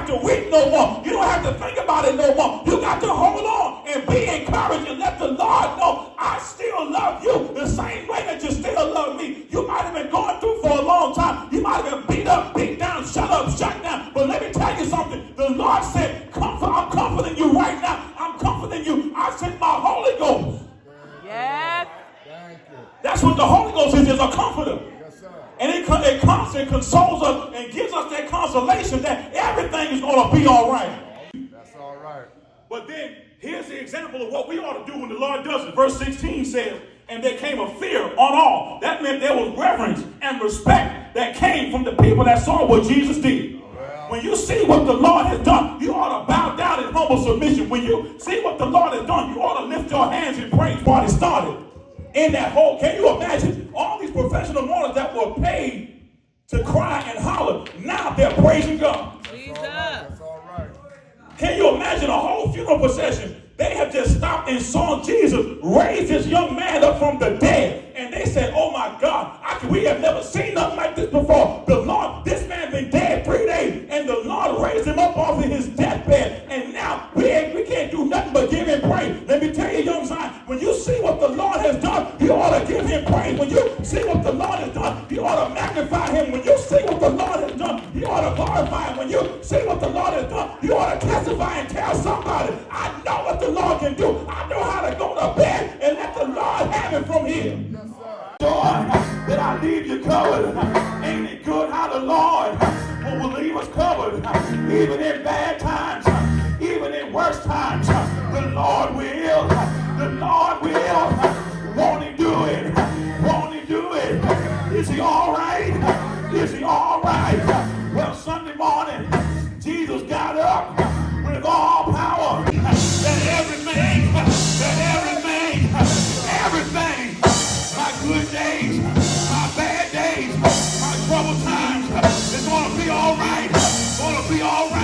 have to weep no more. You don't have to think about it no more. You got to hold on and be encouraged and let the Lord know, I still love you the same way that you still love me. You might have been going through for a long time. You might have been beat up, beat down, shut up, shut down. But let me tell you something. The Lord said, I'm comforting you right now. I'm comforting you. I sent my Holy Ghost. Yes. That's what the Holy Ghost is a comforter. Yes, sir. And it comes and consoles us and gives us that consolation that everything is going to be all right. That's all right. But then, here's the example of what we ought to do when the Lord does it. Verse 16 says, and there came a fear on all. That meant there was reverence and respect that came from the people that saw what Jesus did. Well, When you see what the Lord has done, you ought to bow down in humble submission. When you see what the Lord has done, you ought to lift your hands in praise while it started. In that hole, can you imagine all these professional mourners that were paid to cry and holler? Now they're praising God. Jesus. that's all right. Can you imagine a whole funeral procession? They have just stopped and saw Jesus raise this young man up from the dead. And they said, oh my God, we have never seen nothing like this before. The Lord, this man been dead 3 days. And the Lord raised him up off of his deathbed. And now we can't do nothing but give him praise. Let me tell you, young Zion, when you see what the Lord has done, you ought to give him praise. When you see what the Lord has done, you ought to magnify him. When you see what the Lord has done, you ought to glorify him. When you see what the Lord has done, you ought to testify and tell somebody, I know what the Lord can do. I know how to go to bed and let the Lord have it from here. Yes, sir. Joy that I leave you covered. Ain't it good how the Lord will leave us covered? Even in bad times, even in worse times, the Lord will. Won't he do it? Won't he do it? Is he all right? Is he all right? Well, Sunday morning, Jesus got up with all power. Everything, my good days, my bad days, my troubled times, it's going to be all right. It's going to be all right.